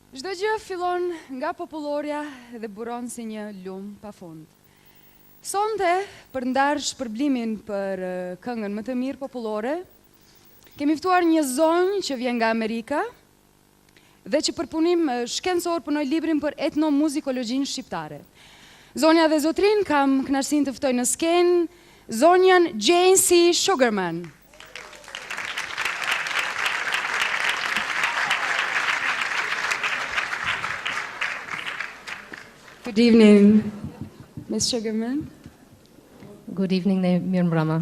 Çdo gjë fillon nga popullorja dhe buron si një lum pafund. Sonte, për ndarë shpërblimin për këngën më të mirë popullore, kemi ftuar një zonjë që vjen nga Amerika dhe që për punim shkencor punoi librin për etnomuzikologjin shqiptare. Zonja dhe zotrin kam kënaqësinë të ftoj në skenë zonjan Jane C. Sugarman. Good evening, Ms. Sugarman. Good evening, mirë mbrëma.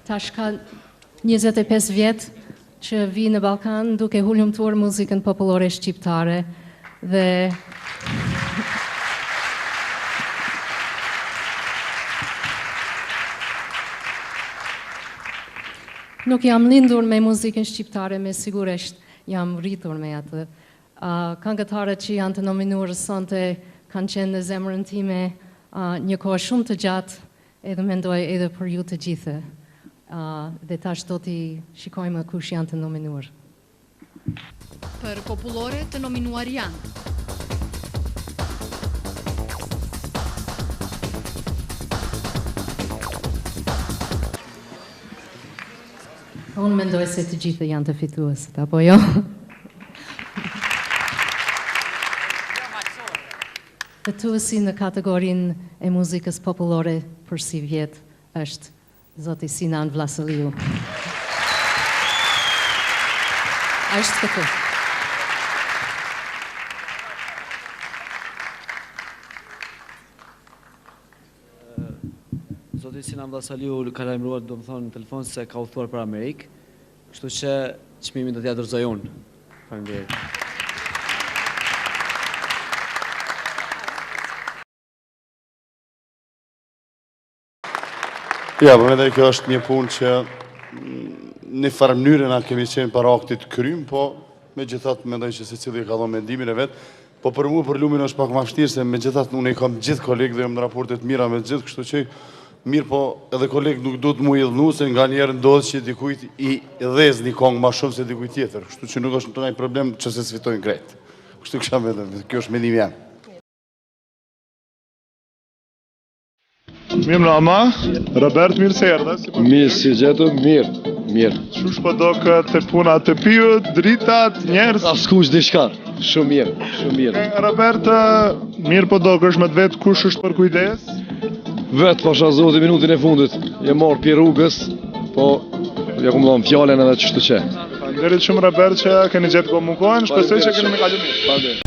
Tash ka 25 vjet që vi në Ballkan duke hulumtuar muzikën popullore shqiptare dhe nuk jam lindur me muzikën shqiptare, me sigurisht jam rritur me atë. Këngëtarët që janë të nominuar sonte kanë qenë në zemrën time një kohë shumë të gjatë, edhe mendoj edhe për ju të gjithë. Dhe tash do t'i shikojmë kush janë të nominuar. Për popullore të nominuar janë Unë mendoj se të gjithë janë të fituesit, apo jo? Fituesi në kategorinë e muzikës popullore për si vjet është zoti Sinan Vllazaliu. A është këtu? Zoti Sinan Vllazaliu ka lajmëruar, do më thonë, në telefon se ka udhëtuar për Amerikë, kështu që çmimin do t'ja dorëzoj unë. Faleminderit. Ja, për mendoj kjo është një punë që në farë mënyrë na kemi qenë para aktit krym, po megjithatë mendoj që secili ka dhënë mendimin e vet. Po për mua për lumin është pak më vështirë se megjithatë unë i kam gjithë kolegë dhe jam në raporte të mira me të gjithë, kështu që mirë, po edhe kolegë nuk do të mu i dhënu se nga njerë ndodhë që dikujt i dhez një kongë ma shumë se dikujt tjetër. Kështu që nuk është në problem që se sfitojnë krejt. Kështu kësha me dhe, kjo është mendim jam. Mirë mrama, Robert, mirë se erdhe. Mirë, si gjetu, mirë. Qush po do këtë puna të pyet, dritat, njerës? Askush diçka, shumë mirë. Robert, mirë po do është me të vetë kush është për kujdes? Vetë pasha zoti minutin e fundit, je marrë pje rrugës, po ja ku më dhonë fjallën edhe qështu që. Faleminderit shumë Robert që keni gjetë komunikojnë, shpresoj që keni me kalu mirë. Faleminderit.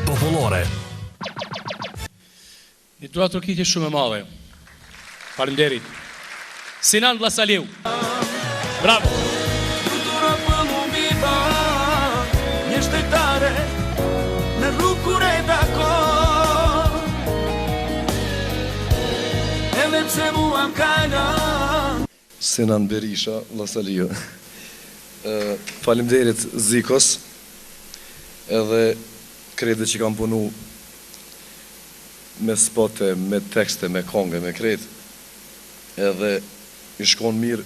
Popullore. Një dua turkitje shumë e madhe. Faleminderit. Sinan Vllazaliu. Bravo. Një shtetare në rrugure dakor, edhe pse mua m'kala. Sinan Berisha Vllazaliu. Faleminderit Zikos, edhe kredi që kam punu me spote, me tekste, me konge, me kret, edhe i shkon mirë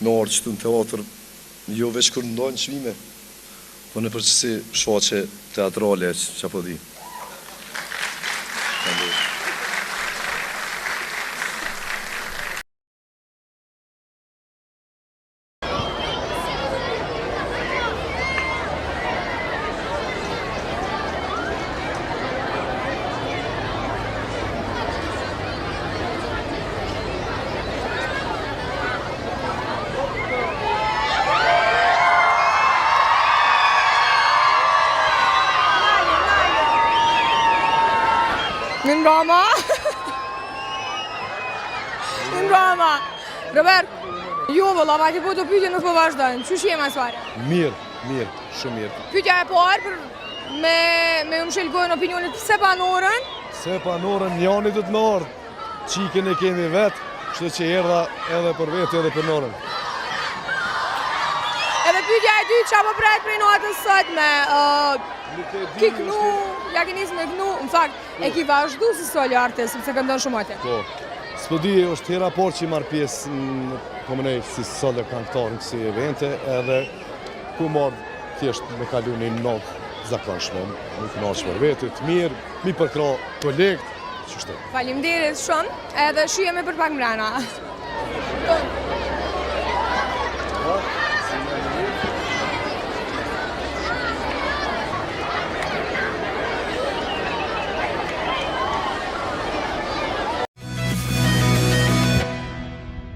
me orë që të në teatr, jo veç kër ndojnë çmime, po në përqësi shoqe teatrale që apo di. Në ngrama. Robert, ju vëlla, ma ti po të pyetje nuk po vazhdojnë. Qysh jema sfare? Mirë, shumë mirë. Pyetja e parë për me më shelgojnë opinionit pse panorën? Se panorën njani të të nërë, qikën e kemi vetë, kështu që erdha edhe për vetë edhe për nërën. Edhe pyetja e dytë qa po prejt prej natës sot me ki kënu, ja ki nisë me kënu, në fakt, e ki vazhdu si soli artist, sepse këndon shumë atë. Po, S'po di, është hera por që i marrë pjesë në komunej si solo këngëtar në kësi evente, edhe ku marrë thjesht me kalu një notë zakonshme, në kënaqsh për vetit, mirë, mi përkra kolegët, qështë. Faleminderit shumë, edhe shihemi për pak mbrana.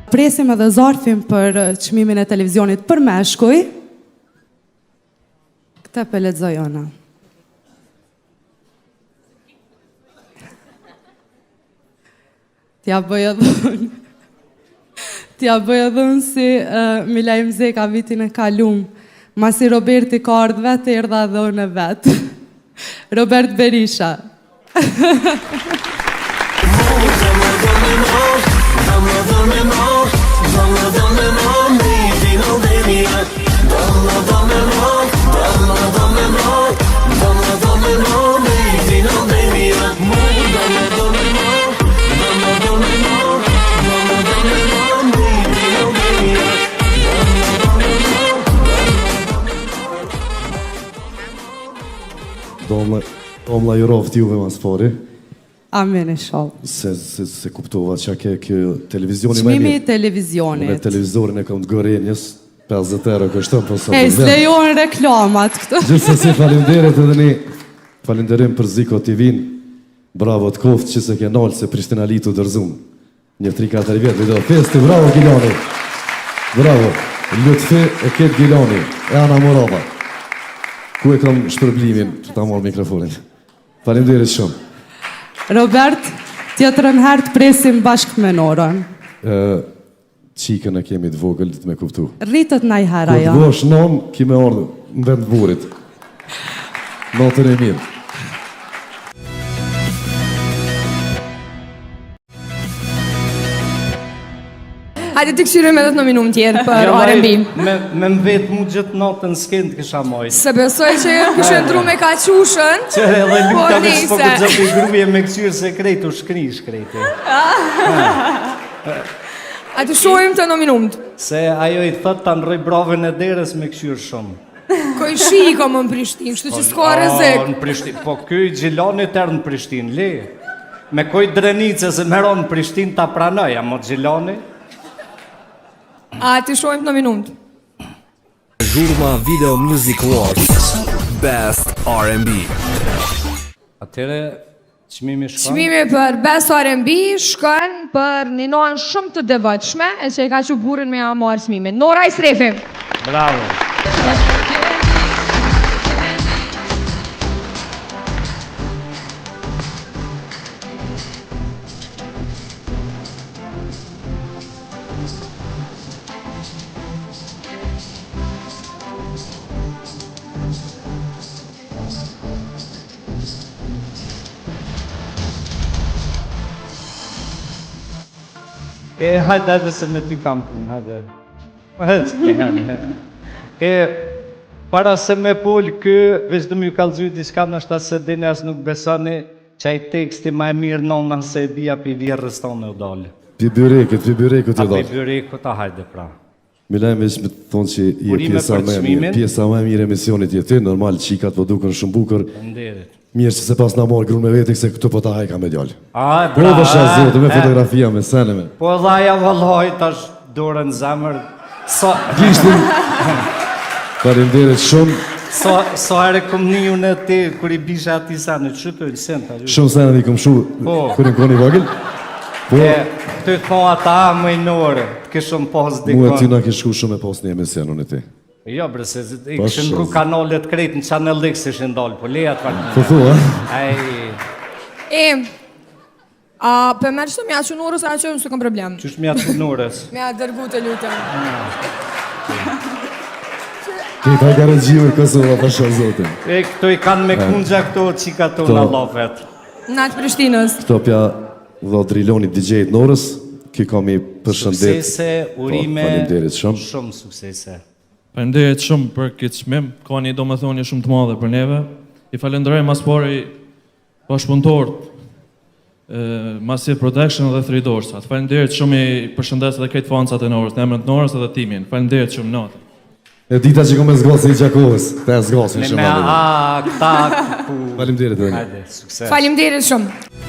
Presim edhe zarfin për çmimin e televizionit për meshkuj. Këtë për lexoj ona. T'ja bëj edhe unë si Milaj Mzeka vitin e kalum. Masi Roberti ka ardhë vetë, erdha dhe unë vetë. Robert Berisha. Domla ju roft juve mas pari. Amen, inshallah. Se kuptova që ke kjo televizioni me mirë. Çmimi i televizionit. Me televizorin e kam të Gorenjës, 50 euro kështën, po sa problem. S'lejon reklamat këtu. Gjithsesi falenderit edhe ne. Falenderim për Ziko TV-n. Bravo të koftë që se ke nalë se Prishtina Litu dërzum. Një 3-4 vjetë, video festi, bravo Gilani. Bravo. Lutfi e ketë Gilani, e Ana Morava. Ku e kam shpërblimin, që ta morë mikrofonin. Falenderit shumë. Robert, tjetërën herë të presim bashkë me Norën. Qikën e kemi të vogël të me kuptu. Rritët na i hera, ja. Këtë vosh non, kime ardhë në vend të burit. Natën e mirë. Hajde të këshyrim edhe të nominum tjerë për R&B. Me mbet mu gjithë natën s'kend kësha mojtë. Se besoj që këshë ndru me ka qushën, që edhe lukta me s'po këtë gjëpi gruje me kësyrë sekret u shkri shkreti. A të shojmë të nominumët? Se ajo i thët të nëroj bravën e deres me këshyrë shumë. Koj shi i kom në Prishtinë, kështu që s'ko rëzik. Po këj Gjilani tërë në Prishtinë, le. Me koj drenice se meron në Prishtinë ta pranoja, mo Gjilani. A të shojmë të nominumët? Zhurma Video Music Awards Best R&B. Atere, çmimi shkon? Çmimi për Best R&B shkon për një nonë shumë të devotshme, e që e ka që burin me marrë çmimin. Nora Isrefi. Bravo. Hajde se me ty kam punë, hajde. Para se me pol kë, veç dhe më ju kalëzuj diçka në shta se dini as nuk besoni që ai teksti ma e mirë nona se e dhja pi vjerës tonë u dalë. Pi byrekët u dalë. Pi byrekët a hajde pra. Milaj veç me të thonë që i e pjesa më e mirë emisionit jeti, normal qikat po duken shumë bukur. Nderit. Mirë që se pas nga morë grunë me vetik se këtu po ta hajka me djallë. A, bra, po dhe zote, me fotografia, me seneme. Po dhe aja vëlloj tash dorën zemër. Gishtin, farinderit shumë. So ere këm një në te, kër i bisha ati sa në qëtë, lësenta. Shumë senemi këm shu, kër i koni vagil. Të i thonë ata më i nore, të këshëm pos dikon. Mu e ty nga këshku shumë e pos një emisionon e ti. Jo, bre, se i këshën rru kanalet krejt në Channel X ishë ndalë, po leja të farë. Po thua, për me qëtë mja që nurës, a që nësë kom problem. Qështë mja që nurës? Mja dërgu të lutëm. Këta i kare gjivë Kosova, pasha zotin. Këto i kanë me kundja këto qika të në lofet. Natë Prishtinës. Këto pja dhe Driloni DJ-t Norës, ki kam i përshëndet. Suksese, urime, shumë suksese. Falenderit shumë për këtë çmim, ka një domethënie shumë të madhe për neve. I falenderoj mas pari bashkëpunëtorët Massive Production dhe Three Doors. Faleminderit shumë, i përshëndes edhe këtë fansat e Norës, në emrin të Norës edhe timin. Faleminderit shumë natë. E dita që kom e zgosi i Gjakovës, të e zgosi shumë. Këta... Faleminderit. Faleminderit shumë.